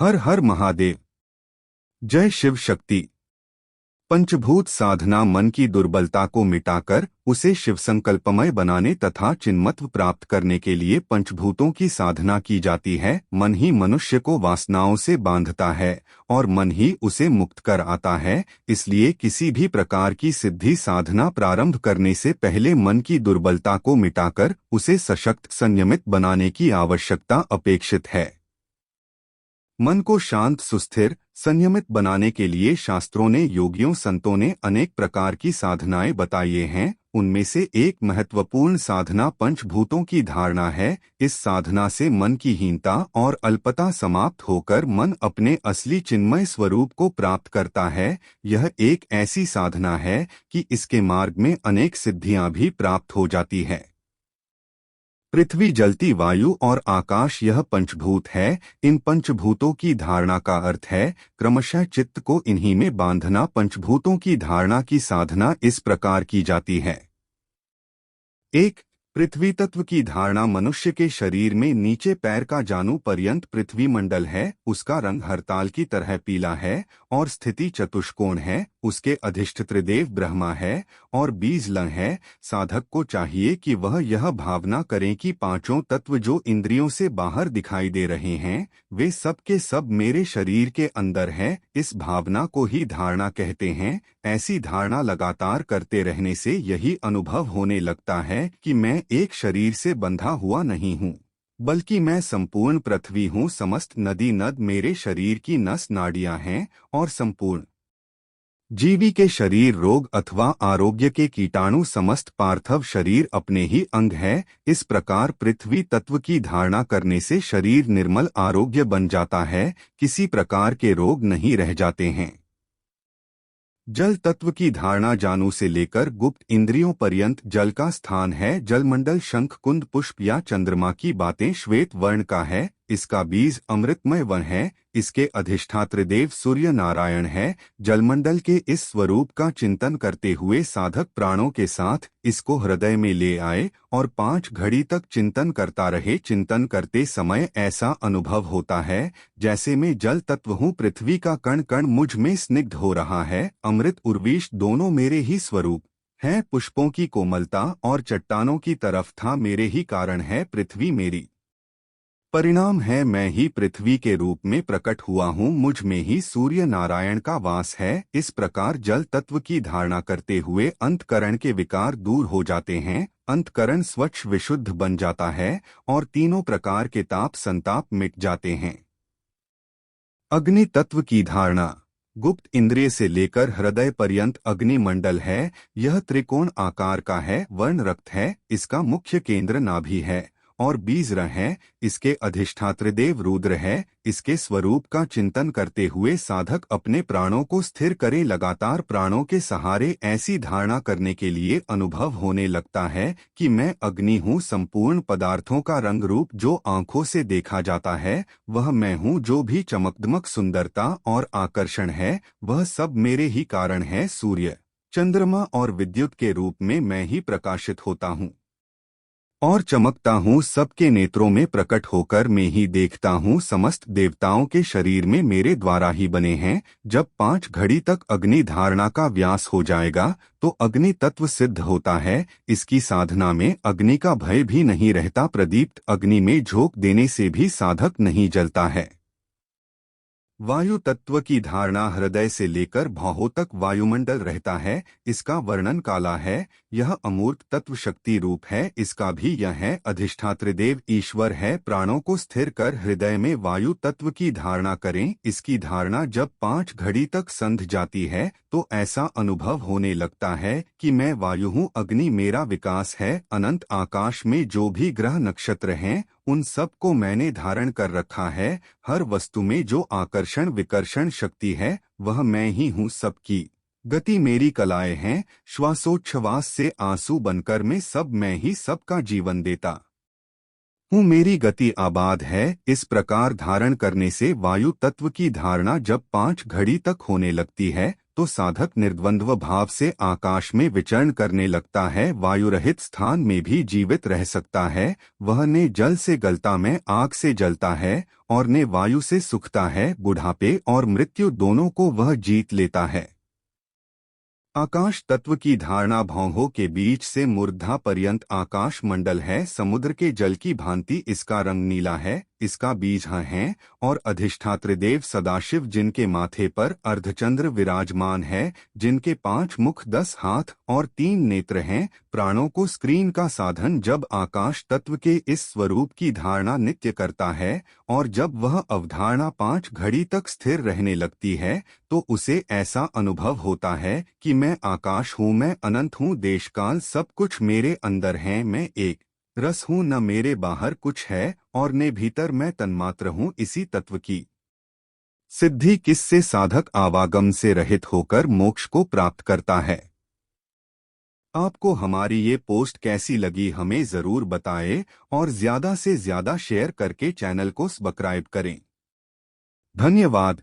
हर हर महादेव। जय शिव शक्ति। पंचभूत साधना मन की दुर्बलता को मिटाकर उसे शिव संकल्पमय बनाने तथा चिन्मत्व प्राप्त करने के लिए पंचभूतों की साधना की जाती है। मन ही मनुष्य को वासनाओं से बांधता है और मन ही उसे मुक्त कर आता है। इसलिए किसी भी प्रकार की सिद्धि साधना प्रारंभ करने से पहले मन की दुर्बलता को मिटाकर उसे सशक्त संयमित बनाने की आवश्यकता अपेक्षित है। मन को शांत सुस्थिर संयमित बनाने के लिए शास्त्रों ने योगियों संतों ने अनेक प्रकार की साधनाएं बताई हैं। उनमें से एक महत्वपूर्ण साधना पंचभूतों की धारणा है। इस साधना से मन की हीनता और अल्पता समाप्त होकर मन अपने असली चिन्मय स्वरूप को प्राप्त करता है। यह एक ऐसी साधना है कि इसके मार्ग में अनेक सिद्धियां भी प्राप्त हो जाती है। पृथ्वी जलती वायु और आकाश यह पंचभूत है। इन पंचभूतों की धारणा का अर्थ है क्रमशः चित्त को इन्हीं में बांधना। पंचभूतों की धारणा की साधना इस प्रकार की जाती है। 1. पृथ्वी तत्व की धारणा। मनुष्य के शरीर में नीचे पैर का जानू पर्यंत पृथ्वी मंडल है। उसका रंग हरताल की तरह पीला है और स्थिति चतुष्कोण है। उसके अधिष्ठ त्रिदेव ब्रह्मा है और बीज ल है। साधक को चाहिए कि वह यह भावना करें कि पांचों तत्व जो इंद्रियों से बाहर दिखाई दे रहे हैं वे सब के सब मेरे शरीर के अंदर है। इस भावना को ही धारणा कहते हैं। ऐसी धारणा लगातार करते रहने से यही अनुभव होने लगता है कि मैं एक शरीर से बंधा हुआ नहीं हूँ, बल्कि मैं संपूर्ण पृथ्वी हूँ। समस्त नदी नद मेरे शरीर की नस नाड़ियां हैं और संपूर्ण जीवी के शरीर रोग अथवा आरोग्य के कीटाणु समस्त पार्थिव शरीर अपने ही अंग है। इस प्रकार पृथ्वी तत्व की धारणा करने से शरीर निर्मल आरोग्य बन जाता है। किसी प्रकार के रोग नहीं रह जाते हैं। जल तत्व की धारणा। जानू से लेकर गुप्त इंद्रियों पर्यंत जल का स्थान है। जलमंडल शंख कुंद पुष्प या चंद्रमा की बातें श्वेत वर्ण का है। इसका बीज अमृतमय वन है। इसके अधिष्ठात्र देव सूर्य नारायण है। जलमंडल के इस स्वरूप का चिंतन करते हुए साधक प्राणों के साथ इसको हृदय में ले आए और 5 घड़ी तक चिंतन करता रहे। चिंतन करते समय ऐसा अनुभव होता है जैसे मैं जल तत्व हूँ। पृथ्वी का कण कण मुझ में स्निग्ध हो रहा है। अमृत उर्विश दोनों मेरे ही स्वरूप हैं। पुष्पों की कोमलता और चट्टानों की तरफ था मेरे ही कारण है। पृथ्वी मेरी परिणाम है। मैं ही पृथ्वी के रूप में प्रकट हुआ हूँ। मुझ में ही सूर्य नारायण का वास है। इस प्रकार जल तत्व की धारणा करते हुए अंतकरण के विकार दूर हो जाते हैं। अंतकरण स्वच्छ विशुद्ध बन जाता है और तीनों प्रकार के ताप संताप मिट जाते हैं। अग्नि तत्व की धारणा। गुप्त इंद्रिय से लेकर हृदय पर्यंत अग्नि मंडल है। यह त्रिकोण आकार का है। वर्ण रक्त है। इसका मुख्य केंद्र नाभि है और बीज र है। इसके अधिष्ठात्र देव रुद्र है। इसके स्वरूप का चिंतन करते हुए साधक अपने प्राणों को स्थिर करे। लगातार प्राणों के सहारे ऐसी धारणा करने के लिए अनुभव होने लगता है कि मैं अग्नि हूँ। संपूर्ण पदार्थों का रंग रूप जो आंखों से देखा जाता है वह मैं हूँ। जो भी चमकदमक सुंदरता और आकर्षण है वह सब मेरे ही कारण है। सूर्य चंद्रमा और विद्युत के रूप में मैं ही प्रकाशित होता हूँ और चमकता हूँ। सबके नेत्रों में प्रकट होकर मैं ही देखता हूँ। समस्त देवताओं के शरीर में मेरे द्वारा ही बने हैं। जब 5 घड़ी तक अग्नि धारणा का व्यास हो जाएगा तो अग्नि तत्व सिद्ध होता है। इसकी साधना में अग्नि का भय भी नहीं रहता। प्रदीप्त अग्नि में झोंक देने से भी साधक नहीं जलता है। वायु तत्व की धारणा। हृदय से लेकर भौहों तक वायुमंडल रहता है। इसका वर्णन काला है। यह अमूर्त तत्व शक्ति रूप है। इसका भी यह है अधिष्ठात्र देव ईश्वर है। प्राणों को स्थिर कर हृदय में वायु तत्व की धारणा करें। इसकी धारणा जब 5 घड़ी तक संध जाती है तो ऐसा अनुभव होने लगता है कि मैं वायु हूँ। अग्नि मेरा विकास है। अनंत आकाश में जो भी ग्रह नक्षत्र हैं उन सब को मैंने धारण कर रखा है। हर वस्तु में जो आकर्षण विकर्षण शक्ति है वह मैं ही हूँ। सबकी गति मेरी कलाएं हैं। श्वासोच्छ्वास से आंसू बनकर मैं ही सबका जीवन देता हूँ। मेरी गति आबाद है। इस प्रकार धारण करने से वायु तत्व की धारणा जब 5 घड़ी तक होने लगती है तो साधक निर्द्वंद्व भाव से आकाश में विचरण करने लगता है, वायुरहित स्थान में भी जीवित रह सकता है। वह ने जल से गलता में आग से जलता है और ने वायु से सूखता है। बुढ़ापे और मृत्यु दोनों को वह जीत लेता है। आकाश तत्व की धारणा भौहों के बीच से मूर्धा पर्यंत आकाश मंडल है। समुद्र के जल की भांति इसका रंग नीला है। इसका बीज हैं और अधिष्ठात्र देव सदाशिव, जिनके माथे पर अर्धचंद्र विराजमान है, जिनके 5 मुख 10 हाथ और 3 नेत्र हैं। प्राणों को स्क्रीन का साधन जब आकाश तत्व के इस स्वरूप की धारणा नित्य करता है और जब वह अवधारणा 5 घड़ी तक स्थिर रहने लगती है, तो उसे ऐसा अनुभव होता है कि मैं आकाश हूँ, मैं अनंत हूँ, देशकाल सब कुछ मेरे अंदर है, मैं एक रस हूँ, न मेरे बाहर कुछ है और ने भीतर मैं तन्मात्र हूँ। इसी तत्व की सिद्धि किससे साधक आवागम से रहित होकर मोक्ष को प्राप्त करता है। आपको हमारी ये पोस्ट कैसी लगी हमें जरूर बताएं और ज्यादा से ज्यादा शेयर करके चैनल को सब्सक्राइब करें। धन्यवाद।